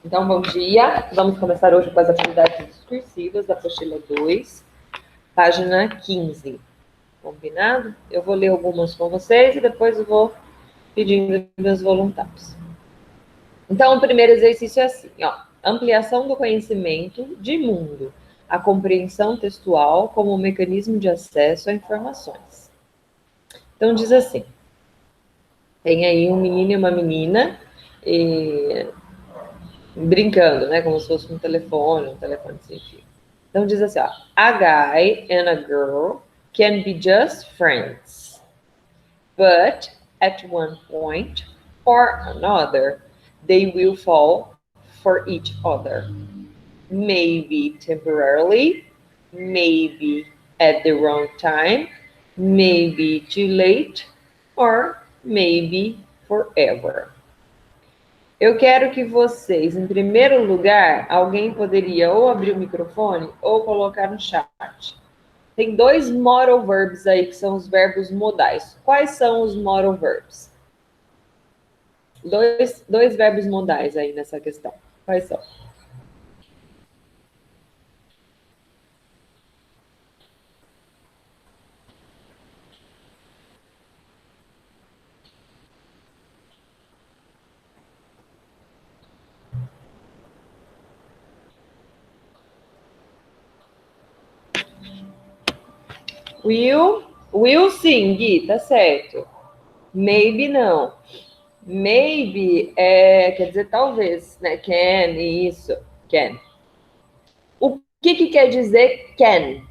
Então, bom dia. Vamos começar hoje com as atividades discursivas da apostila 2, página 15. Combinado? Eu vou ler algumas com vocês e depois eu vou pedindo meus voluntários. Então, o primeiro exercício é assim, ó. Ampliação do conhecimento de mundo. A compreensão textual como um mecanismo de acesso a informações. Então, diz assim. Tem aí um menino e uma menina brincando, né? Como se fosse um telefone sem fio. Então diz assim, ó, a guy and a girl can be just friends, but at one point or another, they will fall for each other. Maybe temporarily, maybe at the wrong time, maybe too late, or maybe forever. Eu quero que vocês, em primeiro lugar, alguém poderia ou abrir o microfone ou colocar no chat. Tem dois modal verbs aí, que são os verbos modais. Quais são os modal verbs? Dois verbos modais aí nessa questão. Quais são? Will sim, Gui, tá certo. Maybe não. Maybe quer dizer talvez, né? Can, isso, can. O que quer dizer can?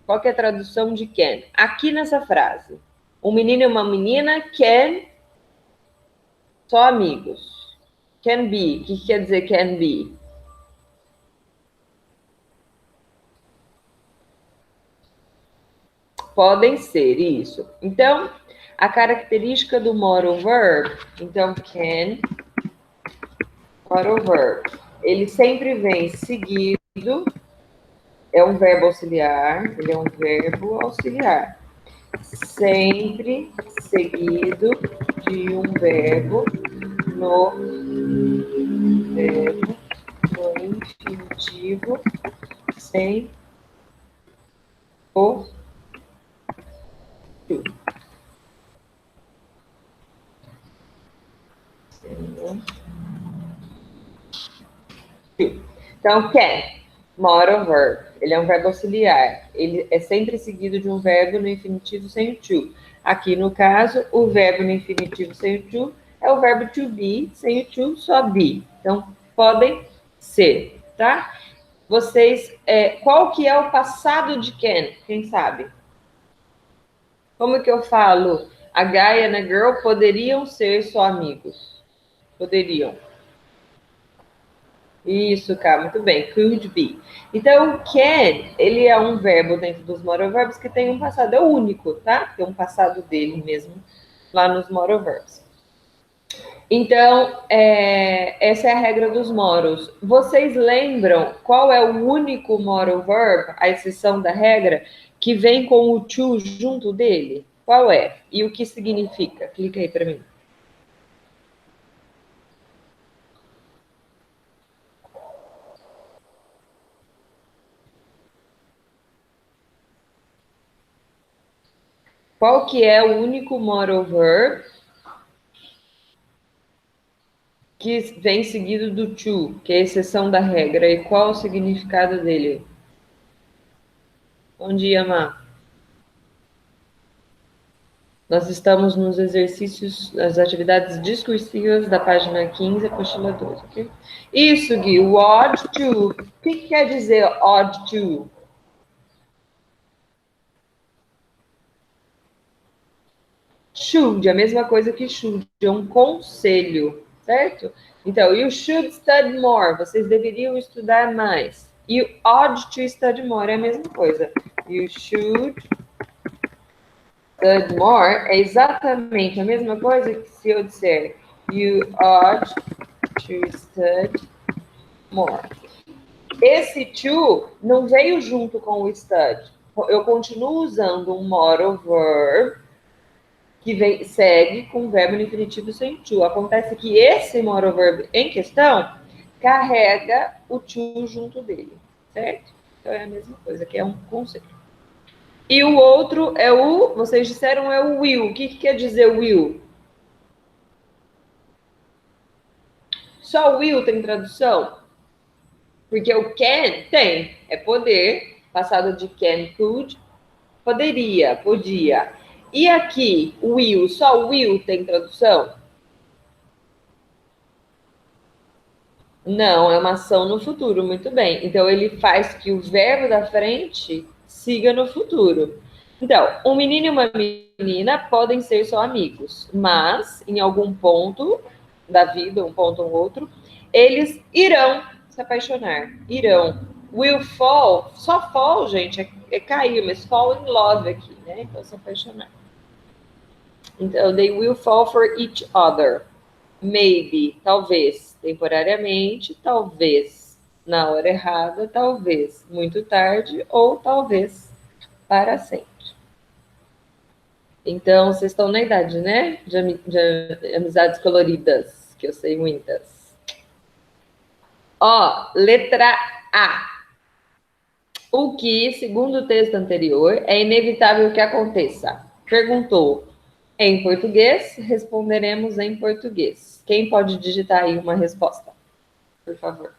Qual que é a tradução de can? Aqui nessa frase. Um menino e uma menina can, só amigos. Can be. O que quer dizer can be? Podem ser, isso. Então, a característica do modal verb, então, can, modal verb, ele sempre vem seguido, é um verbo auxiliar, ele é um verbo auxiliar. Sempre seguido de um verbo no infinitivo sem o to. Então, can, modal verb, ele é um verbo auxiliar. Ele é sempre seguido de um verbo no infinitivo sem o to. Aqui, no caso, o verbo no infinitivo sem o to é o verbo to be, sem o to, só be. Então, podem ser, tá? Vocês, qual que é o passado de can? Quem sabe? Como que eu falo? A guy and a girl poderiam ser só amigos. Poderiam. Isso, cara, muito bem. Could be. Então, can, ele é um verbo dentro dos modal verbs que tem um passado, é único, tá? Tem um passado dele mesmo lá nos modal verbs. Então, essa é a regra dos modals. Vocês lembram qual é o único modal verb, a exceção da regra, que vem com o to junto dele? Qual é? E o que significa? Clica aí para mim. Qual que é o único modal verb que vem seguido do to, que é a exceção da regra? E qual o significado dele? Bom dia, Má. Nós estamos nos exercícios, nas atividades discursivas da página 15, apostila 2, ok? Isso, Gui, o odd to. O que quer dizer odd to? Should, a mesma coisa que should, é um conselho, certo? Então, you should study more, vocês deveriam estudar mais. E o odd to study more é a mesma coisa. You should study more é exatamente a mesma coisa que se eu disser you ought to study more. Esse to não veio junto com o study. Eu continuo usando um modal verb que segue com o verbo no infinitivo sem to. Acontece que esse modal verb em questão carrega o to junto dele, certo? Então é a mesma coisa, que é um conceito. E o outro é o, vocês disseram, é o will. O que quer dizer will? Só o will tem tradução? Porque o can tem, é poder, passado de can, could, poderia, podia. E aqui, o will, só o will tem tradução? Não, é uma ação no futuro, muito bem. Então, ele faz que o verbo da frente siga no futuro. Então, um menino e uma menina podem ser só amigos, mas em algum ponto da vida, um ponto ou outro, eles irão se apaixonar. Irão. Will fall, só fall, gente, é cair, mas fall in love aqui, né? Então, se apaixonar. Então, they will fall for each other. Maybe, talvez, temporariamente, talvez na hora errada, talvez muito tarde ou talvez para sempre. Então, vocês estão na idade, né? De amizades coloridas, que eu sei muitas. Ó, letra A. O que, segundo o texto anterior, é inevitável que aconteça? Perguntou em português, responderemos em português. Quem pode digitar aí uma resposta, por favor?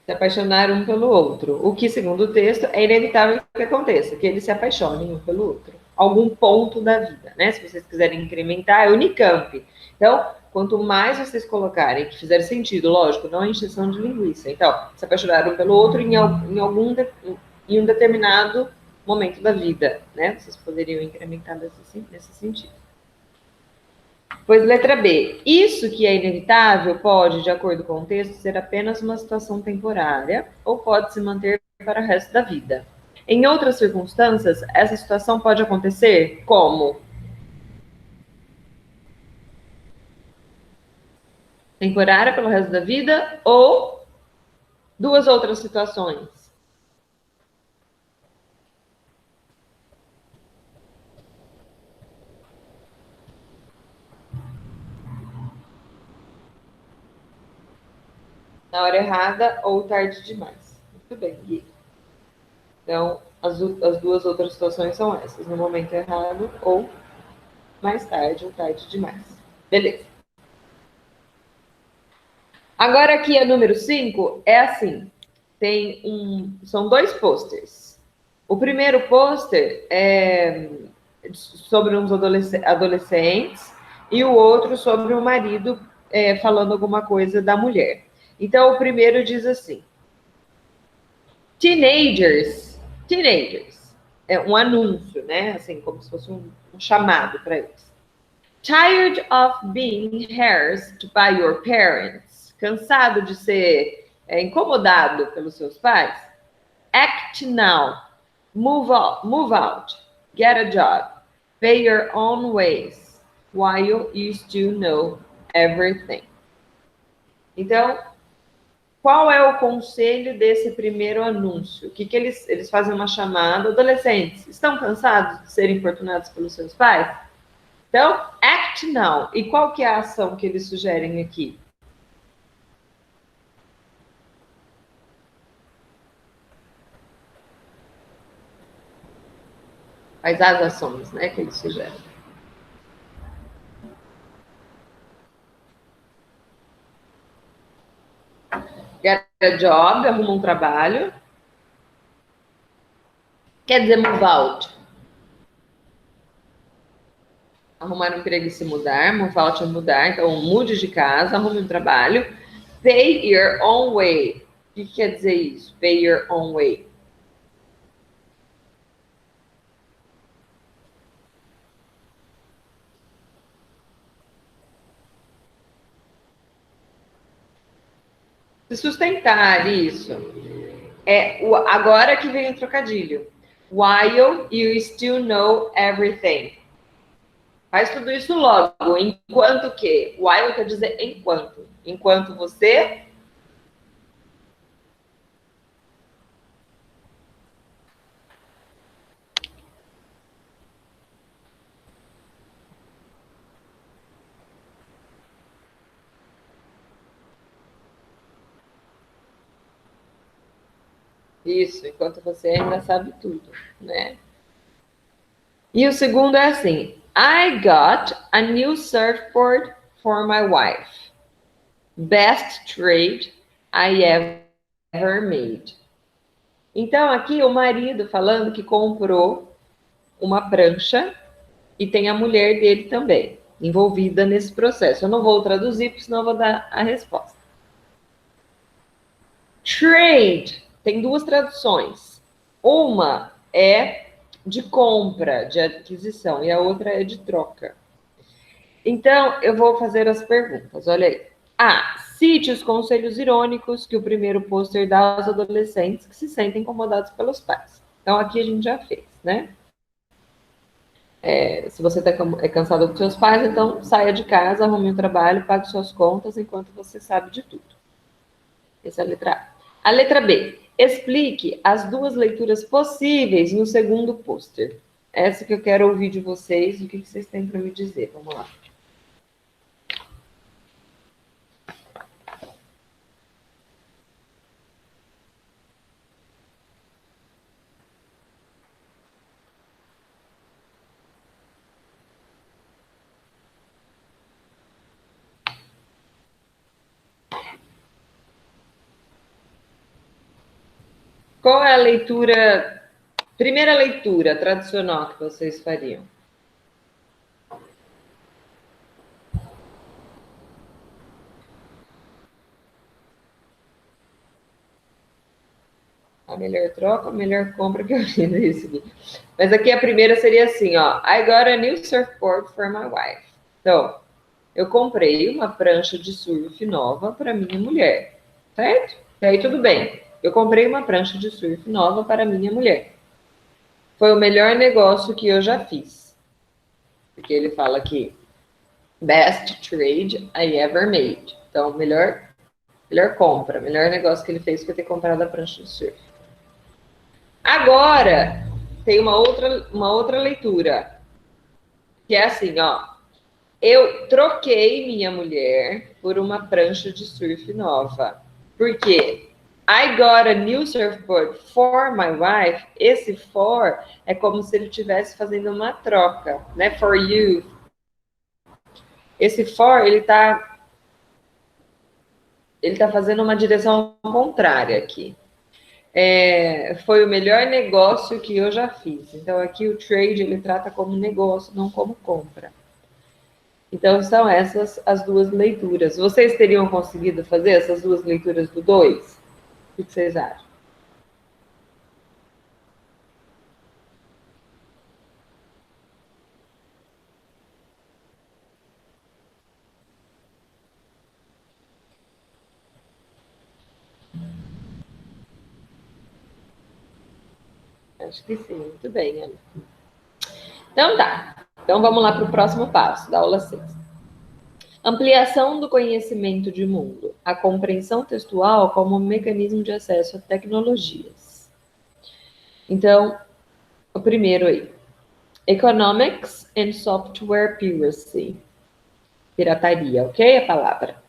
Se apaixonar um pelo outro. O que, segundo o texto, é inevitável que aconteça, que eles se apaixonem um pelo outro. Algum ponto da vida, né? Se vocês quiserem incrementar, é Unicamp. Então, quanto mais vocês colocarem, que fizer sentido, lógico, não é encheção de linguiça. Então, se apaixonar um pelo outro em um determinado momento da vida, né? Vocês poderiam incrementar nesse sentido. Pois letra B. Isso que é inevitável pode, de acordo com o texto, ser apenas uma situação temporária ou pode se manter para o resto da vida. Em outras circunstâncias, essa situação pode acontecer como temporária pelo resto da vida ou duas outras situações. Na hora errada ou tarde demais. Muito bem, Gui. Então, as duas outras situações são essas: no momento errado ou mais tarde ou tarde demais. Beleza. Agora aqui a número 5 é assim. São dois posters. O primeiro pôster é sobre uns adolescentes e o outro sobre o marido falando alguma coisa da mulher. Então, o primeiro diz assim: teenagers, é um anúncio, né? Assim, como se fosse um chamado para eles. Tired of being harassed by your parents? Cansado de ser incomodado pelos seus pais? Act now. Move out. Get a job. Pay your own ways while you still know everything. Então, qual é o conselho desse primeiro anúncio? O que eles fazem uma chamada? Adolescentes, estão cansados de serem importunados pelos seus pais? Então, act now. E qual que é a ação que eles sugerem aqui? Quais as ações, né, que eles sugerem? Get a job, arruma um trabalho. Quer dizer, move out. Arrumar um emprego e se mudar. Move out é mudar. Então, mude de casa, arrume um trabalho. Pay your own way. O que quer dizer isso? Pay your own way. Se sustentar, isso. Agora que vem o trocadilho. While you still know everything. Faz tudo isso logo. Enquanto que? While quer dizer enquanto. Enquanto você Isso, enquanto você ainda sabe tudo, né? E o segundo é assim: I got a new surfboard for my wife. Best trade I ever made. Então, aqui o marido falando que comprou uma prancha e tem a mulher dele também envolvida nesse processo. Eu não vou traduzir, porque senão eu vou dar a resposta. Trade tem duas traduções. Uma é de compra, de aquisição, e a outra é de troca. Então, eu vou fazer as perguntas. Olha aí. A. Cite os conselhos irônicos que o primeiro pôster dá aos adolescentes que se sentem incomodados pelos pais. Então, aqui a gente já fez, né? Se você é cansado dos seus pais, então saia de casa, arrume um trabalho, pague suas contas enquanto você sabe de tudo. Essa é a letra A. A letra B. Explique as duas leituras possíveis no segundo pôster. Essa que eu quero ouvir de vocês, o que vocês têm para me dizer. Vamos lá. Qual é a leitura, primeira leitura tradicional que vocês fariam? A melhor troca, a melhor compra que eu fiz isso aqui. Mas aqui a primeira seria assim, ó. I got a new surfboard for my wife. Então, eu comprei uma prancha de surf nova para minha mulher, certo? E aí tudo bem. Eu comprei uma prancha de surf nova para minha mulher. Foi o melhor negócio que eu já fiz. Porque ele fala aqui, best trade I ever made. Então, melhor compra, melhor negócio que ele fez foi ter comprado a prancha de surf. Agora, tem uma outra leitura, que é assim, ó. Eu troquei minha mulher por uma prancha de surf nova. Por quê? I got a new surfboard for my wife. Esse for é como se ele estivesse fazendo uma troca, né? For you. Esse for, ele tá fazendo uma direção contrária aqui. Foi o melhor negócio que eu já fiz. Então, aqui o trade, ele trata como negócio, não como compra. Então, são essas as duas leituras. Vocês teriam conseguido fazer essas duas leituras do 2? O que vocês acham? Acho que sim, muito bem, Ana. Então tá. Então vamos lá para o próximo passo da aula 6. Ampliação do conhecimento de mundo. A compreensão textual como mecanismo de acesso a tecnologias. Então, o primeiro aí. Economics and Software Piracy. Pirataria, ok? A palavra.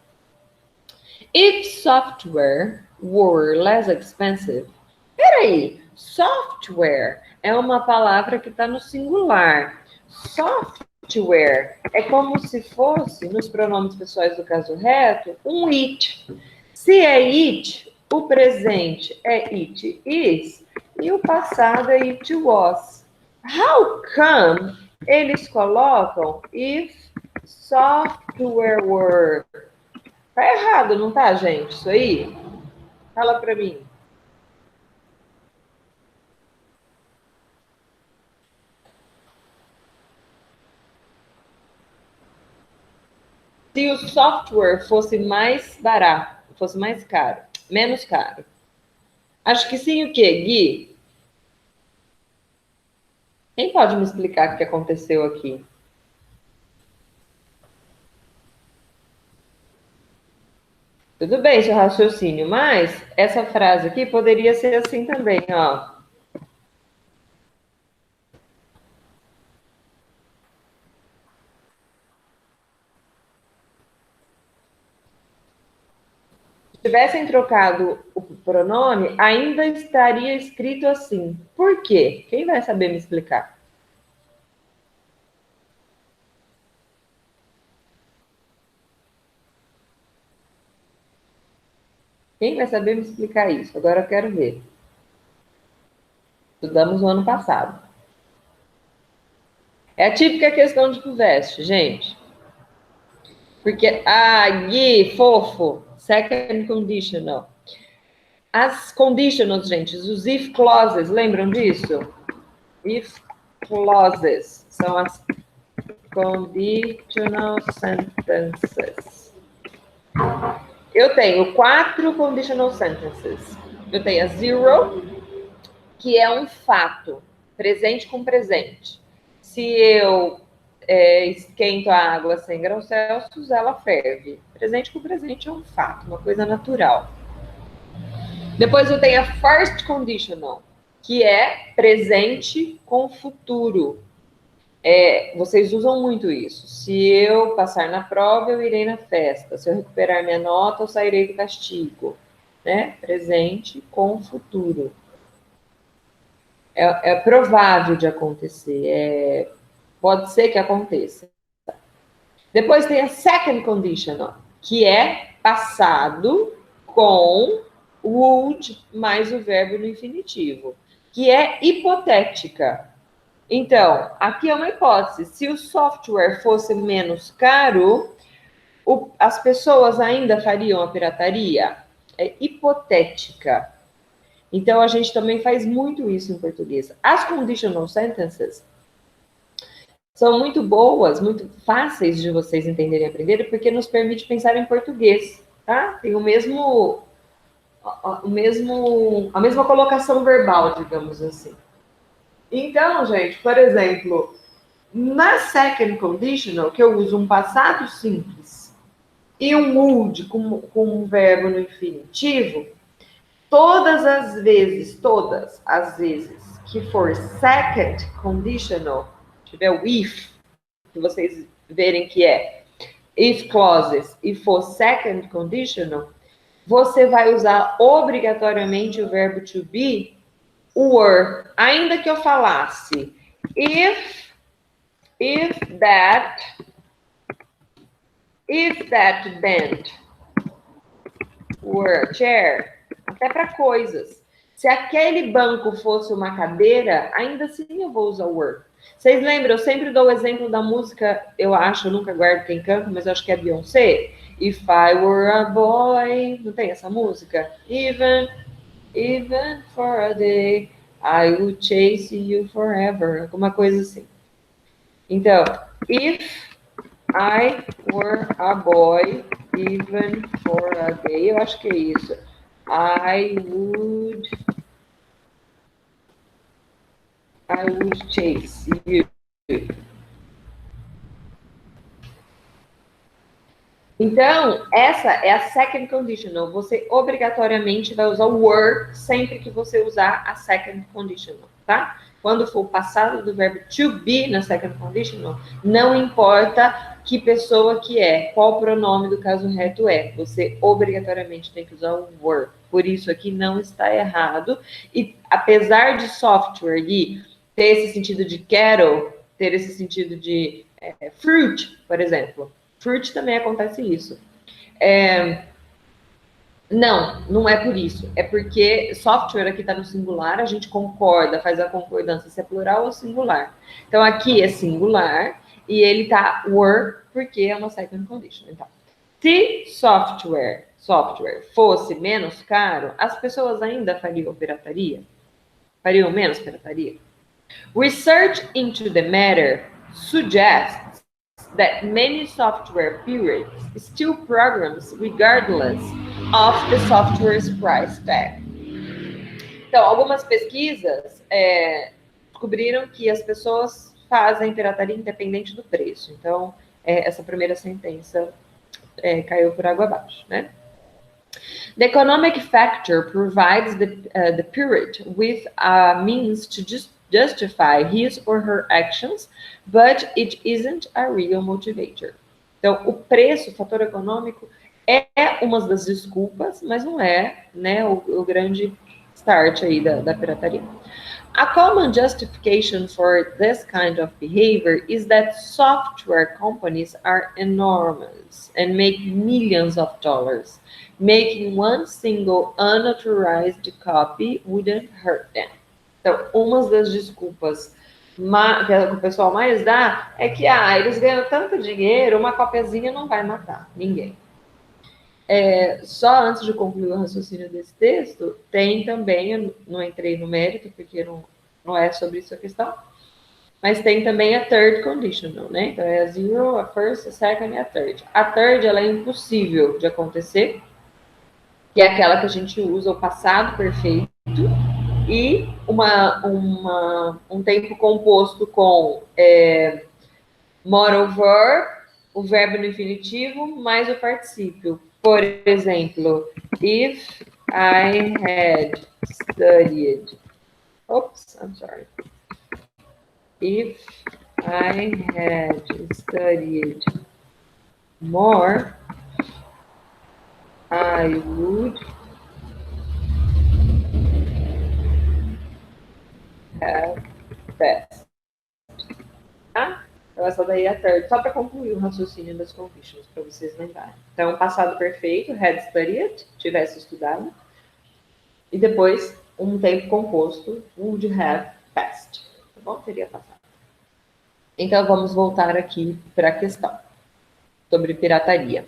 If software were less expensive. Peraí, software é uma palavra que está no singular. Software é como se fosse, nos pronomes pessoais do caso reto, um it. Se é it, o presente é it is e o passado é it was. How come eles colocam if software were? Tá errado, não tá, gente? Isso aí? Fala para mim. Se o software fosse mais barato, fosse mais caro, menos caro. Acho que sim, o quê, Gui? Quem pode me explicar o que aconteceu aqui? Tudo bem, seu raciocínio, mas essa frase aqui poderia ser assim também, ó. tivessem trocado o pronome, ainda estaria escrito assim. Por quê? Quem vai saber me explicar? Quem vai saber me explicar isso? Agora eu quero ver. Estudamos no ano passado. É a típica questão de Kuvest, gente. Porque, Gui, fofo, second conditional. As conditionals, gente, os if clauses, lembram disso? If clauses são as conditional sentences. Eu tenho 4 conditional sentences. Eu tenho a zero, que é um fato, presente com presente. Se eu esquento a água a 100 graus Celsius, ela ferve. Presente com presente é um fato, uma coisa natural. Depois eu tenho a first conditional, que é presente com futuro. Vocês usam muito isso. Se eu passar na prova, eu irei na festa. Se eu recuperar minha nota, eu sairei do castigo. Né? Presente com futuro. É provável de acontecer. Pode ser que aconteça. Depois tem a second conditional, que é passado com would mais o verbo no infinitivo, que é hipotética. Então, aqui é uma hipótese. Se o software fosse menos caro, as pessoas ainda fariam a pirataria? É hipotética. Então, a gente também faz muito isso em português. As conditional sentences são muito boas, muito fáceis de vocês entenderem e aprenderem, porque nos permite pensar em português, tá? Tem a mesma colocação verbal, digamos assim. Então, gente, por exemplo, na second conditional, que eu uso um passado simples e um would com um verbo no infinitivo, todas as vezes que for second conditional, tiver o if, que vocês verem que é if clauses e for second conditional, você vai usar obrigatoriamente o verbo to be, were, ainda que eu falasse if that band were a chair, até para coisas. Se aquele banco fosse uma cadeira, ainda assim eu vou usar o were. Vocês lembram? Eu sempre dou o exemplo da música, eu nunca guardo quem canta, mas eu acho que é Beyoncé. If I were a boy, não tem essa música? Even for a day, I would chase you forever. Alguma coisa assim. Então, if I were a boy, even for a day, eu acho que é isso. I would chase you. Então, essa é a second conditional. Você obrigatoriamente vai usar o were sempre que você usar a second conditional, tá? Quando for o passado do verbo to be na second conditional, não importa que pessoa que é, qual pronome do caso reto é. Você obrigatoriamente tem que usar o were. Por isso aqui não está errado. E apesar de software de ter esse sentido de quero, ter esse sentido de fruit, por exemplo. Fruit também acontece isso. Não é por isso. É porque software aqui está no singular, a gente concorda, faz a concordância se é plural ou singular. Então, aqui é singular e ele está were porque é uma second condition. Então, se software fosse menos caro, as pessoas ainda fariam pirataria? Fariam menos pirataria? Research into the matter suggests that many software periods still programs regardless of the software's price tag. Então, algumas pesquisas descobriram que as pessoas fazem pirataria independente do preço. Então, essa primeira sentença caiu por água abaixo, né? The economic factor provides the pirate with a means to justify his or her actions, but it isn't a real motivator. Então, o preço, o fator econômico, É uma das desculpas, mas não é, né, o grande start aí da pirataria. A common justification for this kind of behavior is that software companies are enormous and make millions of dollars. Making one single unauthorized copy wouldn't hurt them. Então, uma das desculpas que o pessoal mais dá é que eles ganham tanto dinheiro, uma copiazinha não vai matar ninguém. Só antes de concluir o raciocínio desse texto, tem também, eu não entrei no mérito, porque não é sobre isso a questão, mas tem também a third conditional, né? Então é a zero, a first, a second e a third. A third, ela é impossível de acontecer, que é aquela que a gente usa o passado perfeito e um tempo composto com moral verb, o verbo no infinitivo, mais o particípio. Por exemplo, if I had studied. Oops, I'm sorry. If I had studied more, I would have passed. Tá? Então, essa daí é a third, só para concluir o raciocínio das conditions, para vocês lembrarem. Então, passado perfeito, had studied, tivesse estudado. E depois, um tempo composto, would have passed. Tá bom? Teria passado. Então, vamos voltar aqui para a questão sobre pirataria.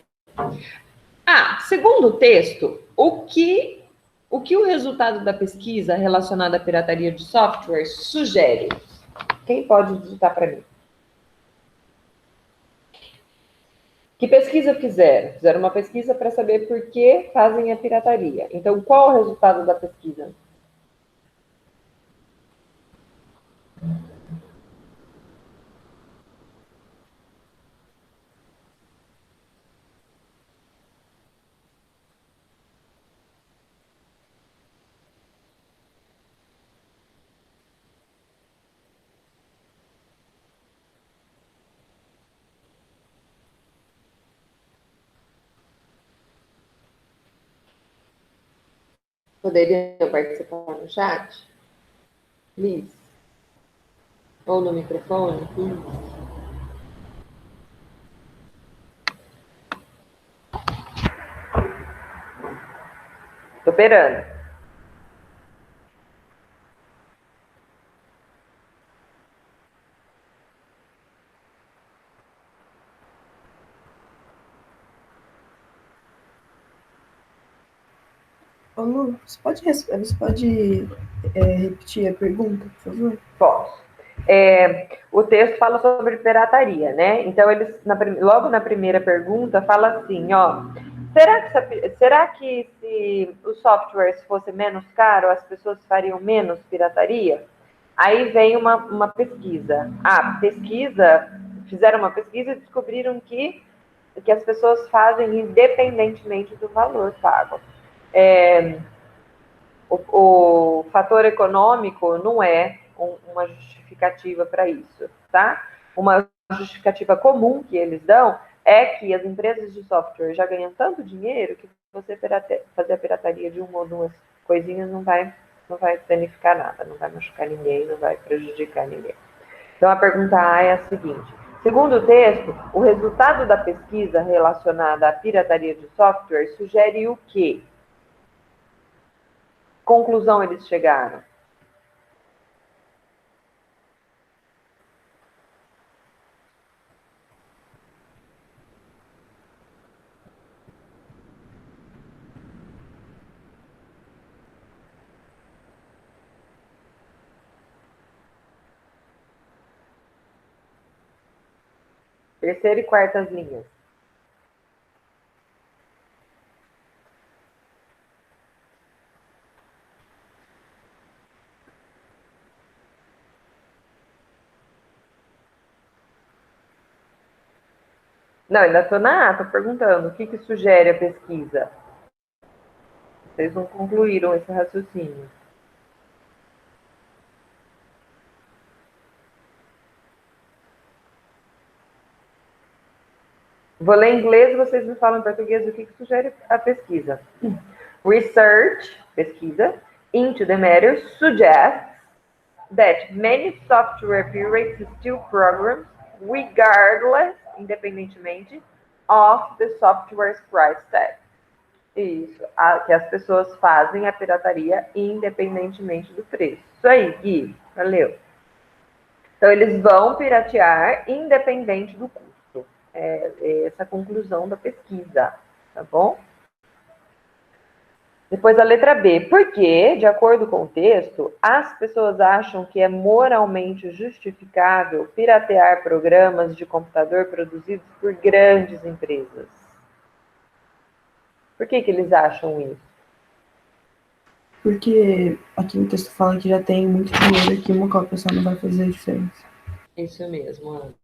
Segundo o texto, o que o resultado da pesquisa relacionada à pirataria de software sugere? Quem pode digitar para mim? Que pesquisa fizeram? Fizeram uma pesquisa para saber por que fazem a pirataria. Então, qual o resultado da pesquisa? Poderiam participar no chat? Please. Ou no microfone? Please. Tô esperando. Ô, Lu, você pode repetir a pergunta, por favor? Posso. O texto fala sobre pirataria, né? Então, eles, logo na primeira pergunta, fala assim, ó, será que se os softwares fossem menos caros, as pessoas fariam menos pirataria? Aí vem uma pesquisa. Fizeram uma pesquisa e descobriram que as pessoas fazem independentemente do valor pago. O fator econômico não é uma justificativa para isso, tá? Uma justificativa comum que eles dão é que as empresas de software já ganham tanto dinheiro que você fazer a pirataria de uma ou duas coisinhas não vai danificar nada, não vai machucar ninguém, não vai prejudicar ninguém. Então, a pergunta A é a seguinte. Segundo o texto, o resultado da pesquisa relacionada à pirataria de software sugere o quê? Conclusão eles chegaram? Terceira e quartas linhas. Não, ainda estou estou perguntando. O que sugere a pesquisa? Vocês não concluíram esse raciocínio. Vou ler em inglês e vocês me falam em português o que sugere a pesquisa. Research, pesquisa, into the matter suggests that many software pirates steal programs regardless, independentemente, of the software's price tag. Isso, que as pessoas fazem a pirataria independentemente do preço. Isso aí, Gui, valeu. Então, eles vão piratear independente do custo. É essa a conclusão da pesquisa, tá bom? Depois a letra B. Porque, de acordo com o texto, as pessoas acham que é moralmente justificável piratear programas de computador produzidos por grandes empresas. Por que eles acham isso? Porque aqui no texto fala que já tem muito dinheiro aqui, uma cópia só não vai fazer a diferença. Isso mesmo, Ana.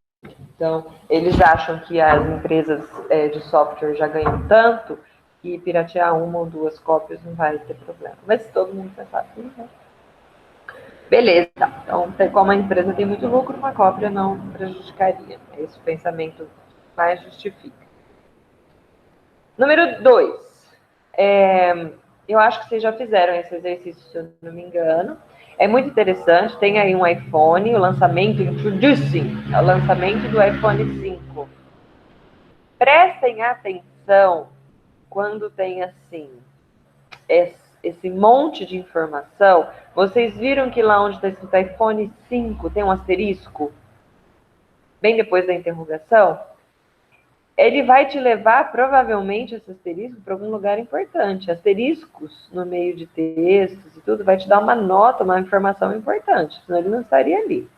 Então, eles acham que as empresas de software já ganham tanto que piratear uma ou duas cópias não vai ter problema. Mas se todo mundo pensar assim, né? Beleza. Então, como a empresa tem muito lucro, uma cópia não prejudicaria. Esse pensamento mais justifica. Número 2. Eu acho que vocês já fizeram esse exercício, se eu não me engano. É muito interessante. Tem aí um iPhone, o lançamento, Introducing, o lançamento do iPhone 5. Prestem atenção quando tem assim esse monte de informação. Vocês viram que lá onde está escrito iPhone 5 tem um asterisco? Bem depois da interrogação? Ele vai te levar, provavelmente, esse asterisco para algum lugar importante. Asteriscos no meio de textos e tudo vai te dar uma nota, uma informação importante, senão ele não estaria ali.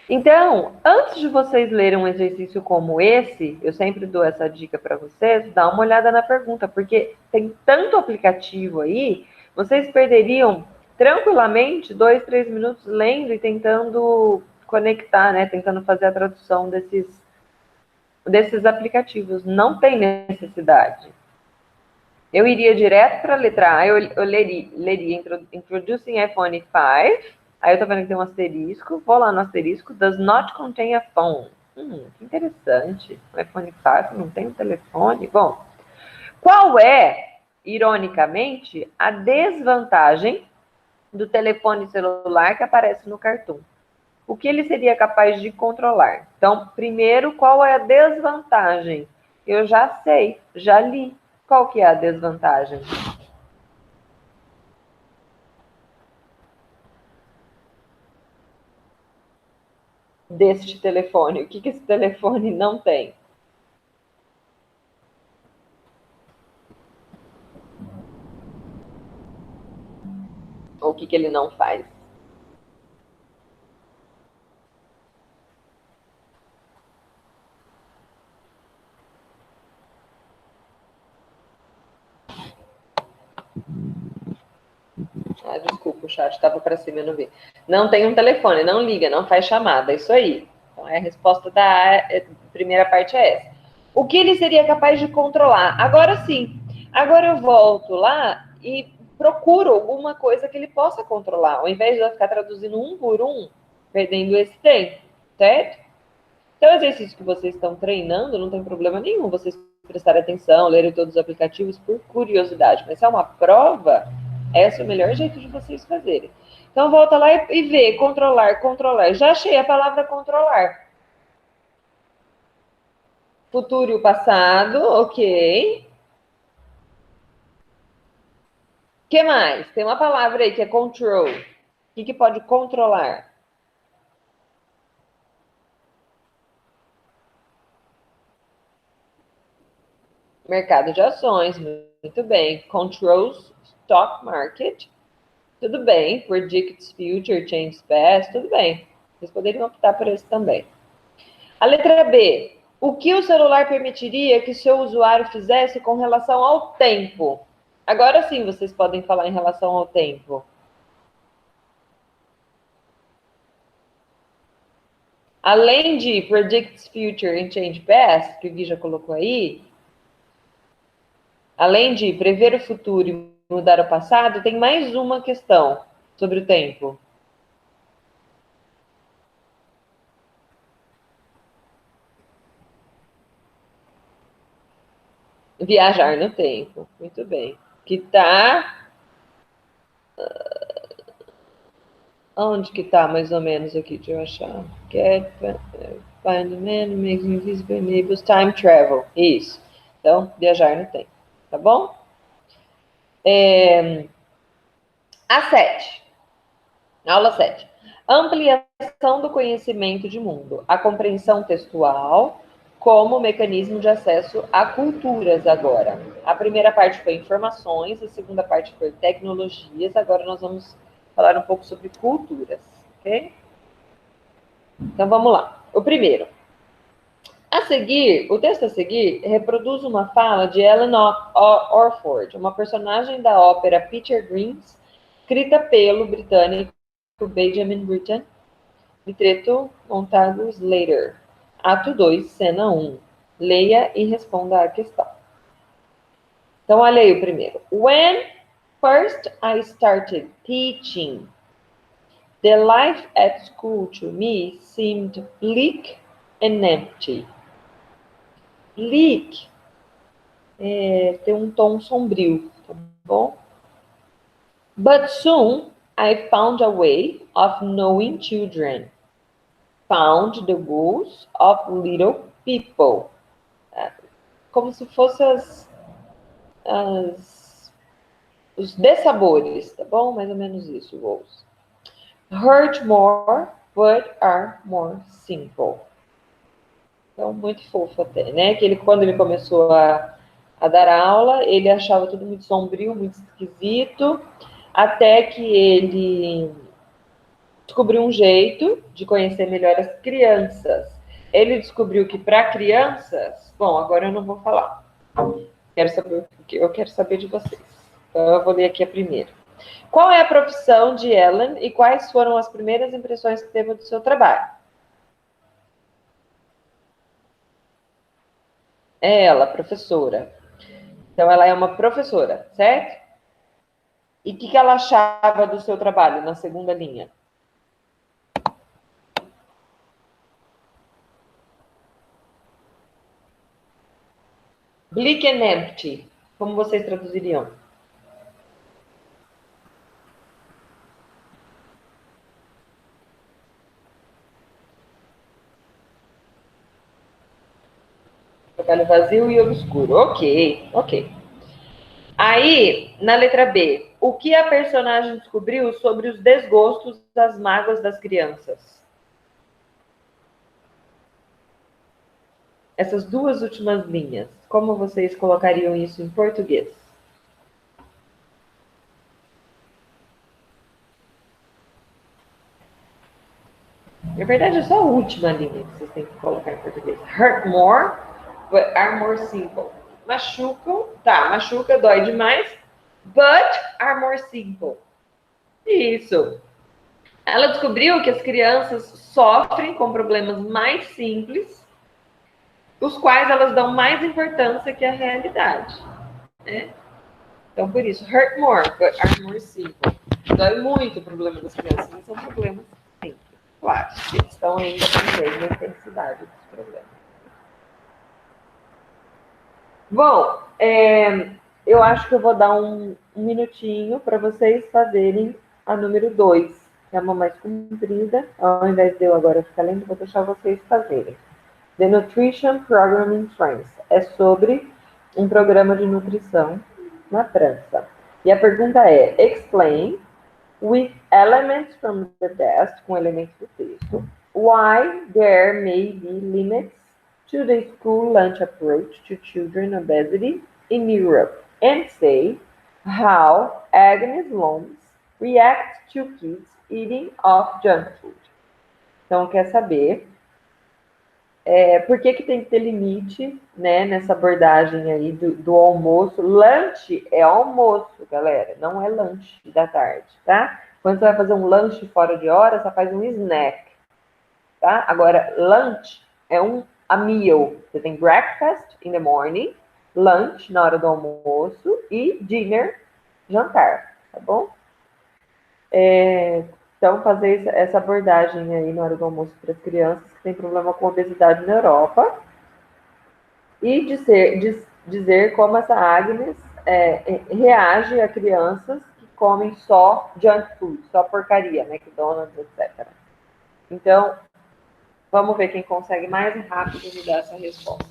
Então, antes de vocês lerem um exercício como esse, eu sempre dou essa dica para vocês, dá uma olhada na pergunta, porque tem tanto aplicativo aí, vocês perderiam tranquilamente 2, 3 minutos lendo e tentando conectar, né? Tentando fazer a tradução desses aplicativos. Não tem necessidade. Eu iria direto para a letra A, eu leria Introducing iPhone 5, aí eu tô vendo que tem um asterisco, vou lá no asterisco, does not contain a phone. Que interessante, o iPhone 5 não tem um telefone. Bom, qual é, ironicamente, a desvantagem do telefone celular que aparece no cartoon? O que ele seria capaz de controlar? Então, primeiro, qual é a desvantagem? Eu já sei, já li. Qual que é a desvantagem? Deste telefone. O que esse telefone não tem? Ou o que ele não faz? Desculpa, o chat estava para cima, eu não vi. Não tem um telefone, não liga, não faz chamada, isso aí. Então, a resposta da primeira parte é essa. O que ele seria capaz de controlar? Agora sim. Agora eu volto lá e procuro alguma coisa que ele possa controlar, ao invés de eu ficar traduzindo um por um, perdendo esse tempo, certo? Então, o exercício que vocês estão treinando, não tem problema nenhum vocês prestarem atenção, lerem todos os aplicativos por curiosidade, mas se é uma prova, esse é o melhor jeito de vocês fazerem. Então, volta lá e vê, controlar, controlar. Já achei a palavra controlar. Futuro e o passado, ok. O que mais? Tem uma palavra aí que é control. O que pode controlar? Mercado de ações, muito bem. Controls stock market. Tudo bem, predicts future, change past, tudo bem. Vocês poderiam optar por esse também. A letra B. O que o celular permitiria que seu usuário fizesse com relação ao tempo? Agora sim vocês podem falar em relação ao tempo. Além de predicts future and change past, que o Gui já colocou aí, além de prever o futuro e mudar o passado, tem mais uma questão sobre o tempo. Viajar no tempo. Muito bem. Que tá... Onde que tá, mais ou menos, aqui? Deixa eu achar. Get, find the man, makes invisible, enables time travel. Isso. Então, viajar no tempo. Tá bom? A 7. Aula 7. Ampliação do conhecimento de mundo. A compreensão textual como mecanismo de acesso a culturas agora. A primeira parte foi informações, a segunda parte foi tecnologias. Agora nós vamos falar um pouco sobre culturas, ok? Então vamos lá. O primeiro. A seguir, o texto a seguir reproduz uma fala de Ellen Orford, uma personagem da ópera Peter Grimes, escrita pelo britânico Benjamin Britten, libreto montado Slater. Ato 2, cena 1. Leia e responda à questão. Então, olha aí o primeiro. When first I started teaching, the life at school to me seemed bleak and empty. Bleak tem um tom sombrio, tá bom? But soon I found a way of knowing children. Found the rules of little people. Como se fossem os dessabores, tá bom? Mais ou menos isso, rules. Hurt more, but are more simple. Então, muito fofo até, né? Que ele, quando ele começou a dar aula, ele achava tudo muito sombrio, muito esquisito, até que ele descobriu um jeito de conhecer melhor as crianças. Ele descobriu que para crianças, bom, agora eu não vou falar. Quero saber o que eu quero saber de vocês. Então eu vou ler aqui a primeira. Qual é a profissão de Ellen e quais foram as primeiras impressões que teve do seu trabalho? É ela, professora. Então ela é uma professora, certo? E o que ela achava do seu trabalho na segunda linha? Bleak and empty. Como vocês traduziriam? Trabalho vazio e obscuro. Ok, ok. Aí, na letra B, o que a personagem descobriu sobre os desgostos das mágoas das crianças? Essas duas últimas linhas, como vocês colocariam isso em português? Na verdade, é só a última linha que vocês têm que colocar em português. Hurt more, but are more simple. Machucam, tá, machuca, dói demais, but are more simple. Isso. Ela descobriu que as crianças sofrem com problemas mais simples, os quais elas dão mais importância que a realidade, né? Então, por isso, hurt more, but are more simple. Dói muito o problema das crianças, mas são problemas simples. Claro, que estão ainda também na intensidade dos problemas. Bom, eu acho que eu vou dar um minutinho para vocês fazerem a número 2, que é uma mais comprida. Ao invés de eu agora ficar lendo, vou deixar vocês fazerem. The Nutrition Program in France. É sobre um programa de nutrição na França. E a pergunta é: explain with elements from the test, com elementos do texto, why there may be limits to the school lunch approach to children obesity in Europe, and say how Agnes Loms reacts to kids eating of junk food. Então, quer saber por que tem que ter limite, né, nessa abordagem aí do almoço. Lunch é almoço, galera, não é lanche da tarde, tá? Quando você vai fazer um lanche fora de hora, você faz um snack, tá? Agora, lunch é a meal. Você tem breakfast in the morning, lunch na hora do almoço e dinner, jantar, tá bom? Então, fazer essa abordagem aí na hora do almoço para as crianças que têm problema com obesidade na Europa. E dizer como essa Agnes reage a crianças que comem só junk food, só porcaria, McDonald's, etc. Então, vamos ver quem consegue mais rápido me dar essa resposta.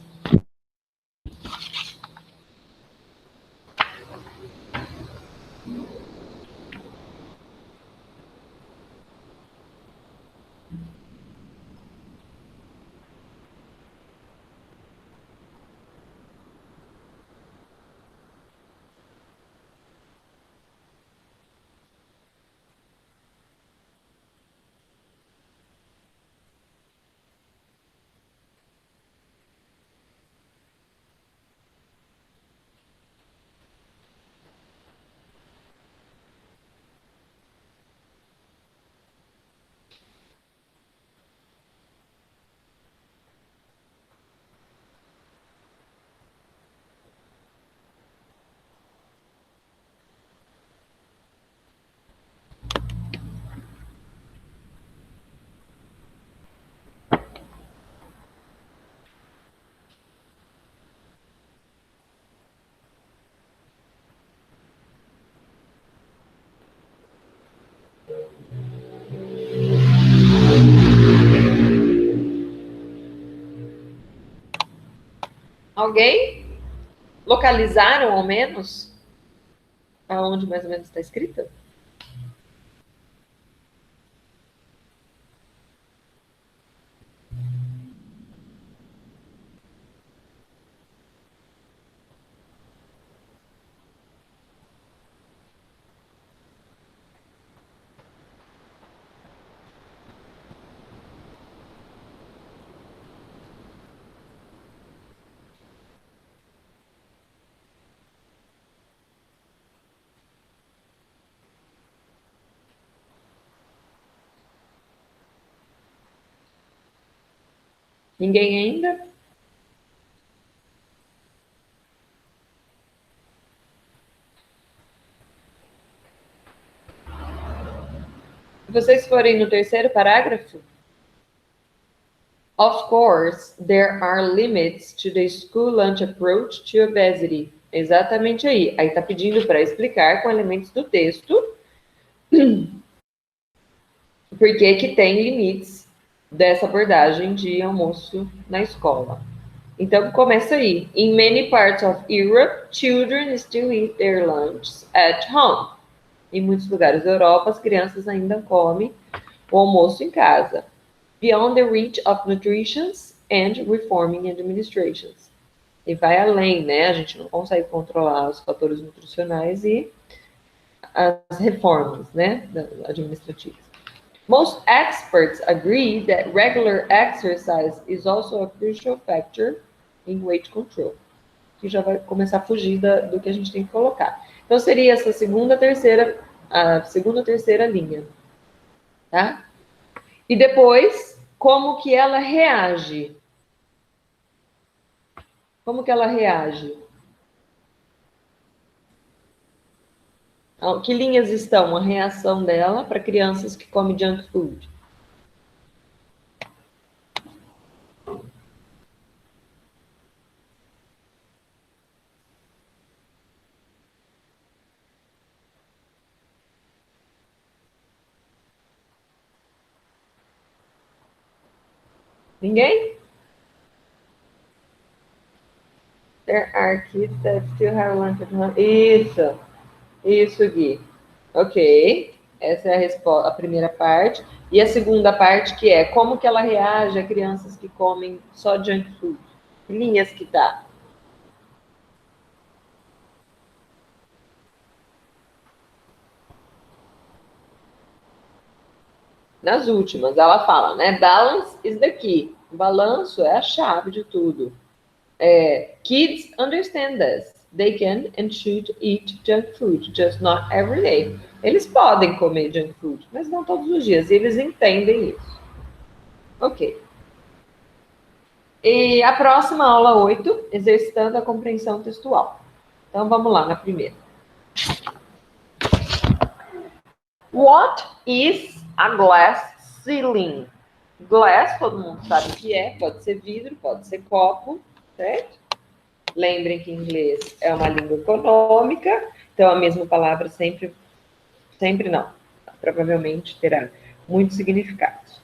Alguém? Localizaram ao menos aonde mais ou menos está escrito? Ninguém ainda? Se vocês forem no terceiro parágrafo, of course, there are limits to the school lunch approach to obesity. Exatamente aí. Aí tá pedindo para explicar com elementos do texto por que tem limites dessa abordagem de almoço na escola. Então, começa aí. In many parts of Europe, children still eat their lunches at home. Em muitos lugares da Europa, as crianças ainda comem o almoço em casa. Beyond the reach of nutrition and reforming administrations. E vai além, né? A gente não consegue controlar os fatores nutricionais e as reformas, né, administrativas. Most experts agree that regular exercise is also a crucial factor in weight control. Que já vai começar a fugir do que a gente tem que colocar. Então, seria essa a segunda, terceira linha. Tá? E depois, como que ela reage? Como que ela reage? Que linhas estão a reação dela para crianças que comem junk food? Ninguém? There are kids that still have lunch at home. Isso, Gui. Ok. Essa é a primeira parte. E a segunda parte, que é como que ela reage a crianças que comem só junk food? Que linhas que tá? Nas últimas, ela fala, né? Balance is the key. O balanço é a chave de tudo. Kids understand this. They can and should eat junk food, just not every day. Eles podem comer junk food, mas não todos os dias. E eles entendem isso. Ok. E a próxima, aula 8, exercitando a compreensão textual. Então, vamos lá na primeira. What is a glass ceiling? Glass, todo mundo sabe o que é. Pode ser vidro, pode ser copo, certo? Lembrem que inglês é uma língua econômica, então a mesma palavra sempre não. Provavelmente terá muitos significados.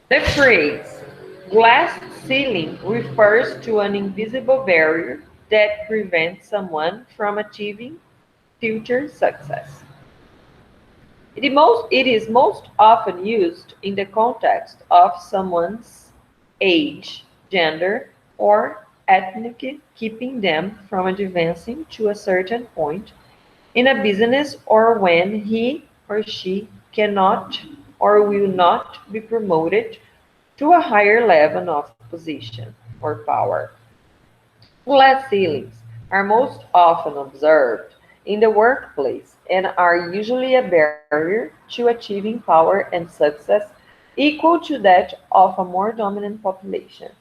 The phrase glass ceiling refers to an invisible barrier that prevents someone from achieving future success. It is most often used in the context of someone's age, gender, or ethnic, keeping them from advancing to a certain point in a business or when he or she cannot or will not be promoted to a higher level of position or power. Glass ceilings are most often observed in the workplace and are usually a barrier to achieving power and success equal to that of a more dominant population.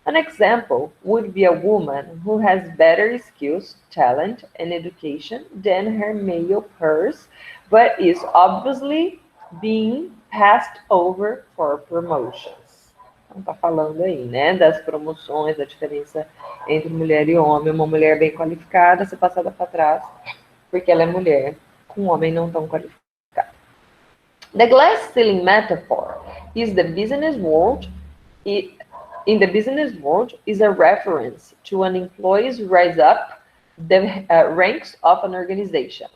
An example would be a woman who has better skills, talent, and education than her male peers, but is obviously being passed over for promotions. Então, tá falando aí, né, das promoções, da diferença entre mulher e homem. Uma mulher bem qualificada ser passada para trás porque ela é mulher, com um homem não tão qualificado. The glass ceiling metaphor is the business world. In the business world, is a reference to an employee's rise up the ranks of an organization.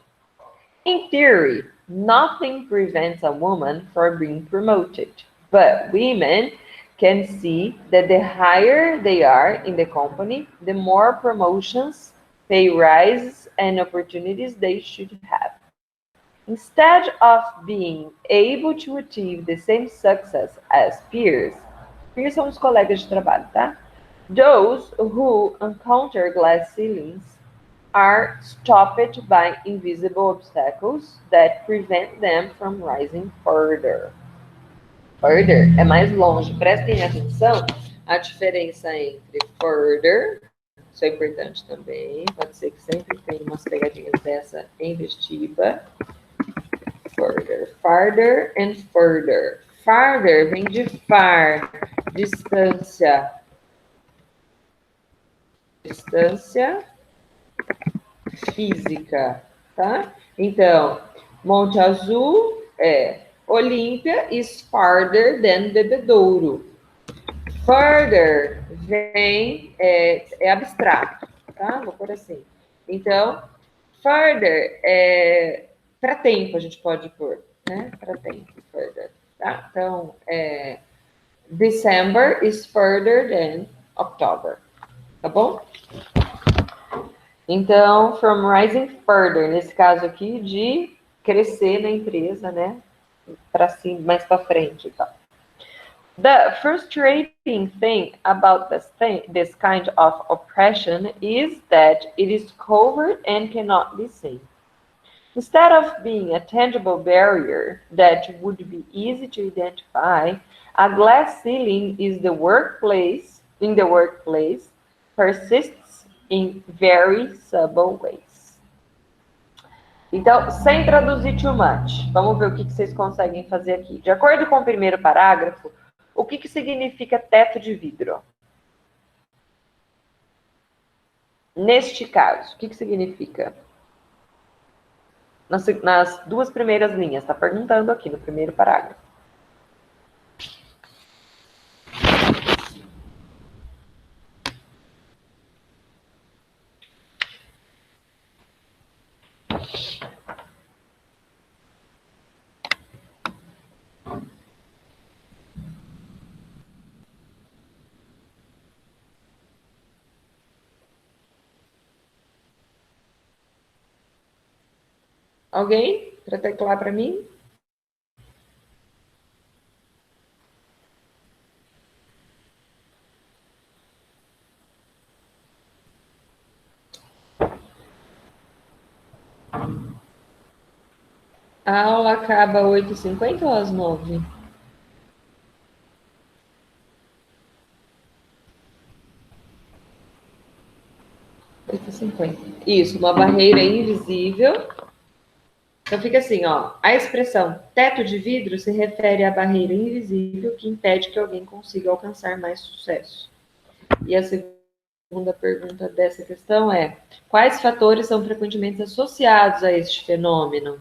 In theory, nothing prevents a woman from being promoted, but women can see that the higher they are in the company, the more promotions, pay rises, and opportunities they should have. Instead of being able to achieve the same success as peers são os colegas de trabalho, tá? Those who encounter glass ceilings are stopped by invisible obstacles that prevent them from rising further. Further é mais longe. Prestem atenção a diferença entre further, isso é importante também, pode ser que sempre tenha umas pegadinhas dessa em vestiba. Further, farther and further. Farther vem de far, distância. Distância física, tá? Então, Monte Azul é Olímpia is farther than Bebedouro. Further vem, é abstrato, tá? Vou pôr assim. Então, further é para tempo, a gente pode pôr, né? Para tempo, further. Tá? Então, December is further than October. Tá bom? Então, from rising further, nesse caso aqui, de crescer na empresa, né? Para cima, mais para frente e tal. The frustrating thing about this kind of oppression is that it is covered and cannot be seen. Instead of being a tangible barrier that would be easy to identify, a glass ceiling in the workplace persists in very subtle ways. Então, sem traduzir too much, vamos ver o que vocês conseguem fazer aqui. De acordo com o primeiro parágrafo, o que significa teto de vidro? Neste caso, o que significa? Nas duas primeiras linhas, está perguntando aqui no primeiro parágrafo. Alguém para teclar para mim? A aula acaba às 8h50 ou às 9h? Isso, uma barreira invisível. Então fica assim, ó. A expressão teto de vidro se refere à barreira invisível que impede que alguém consiga alcançar mais sucesso. E a segunda segunda pergunta dessa questão é: quais fatores são frequentemente associados a este fenômeno?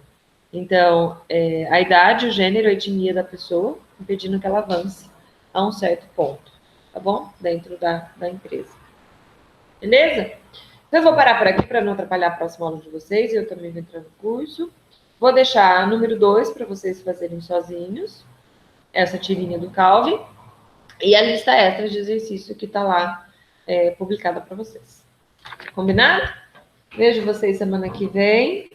Então, a idade, o gênero, a etnia da pessoa, impedindo que ela avance a um certo ponto, tá bom? Dentro da empresa. Beleza? Então, eu vou parar por aqui para não atrapalhar a próxima aula de vocês. Eu também vou entrar no curso. Vou deixar número 2 para vocês fazerem sozinhos, essa tirinha do Calvin, e a lista extra de exercício que está lá publicada para vocês. Combinado? Vejo vocês semana que vem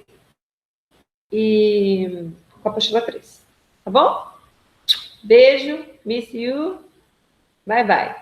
e com a apostila 3. Tá bom? Beijo, miss you, bye bye.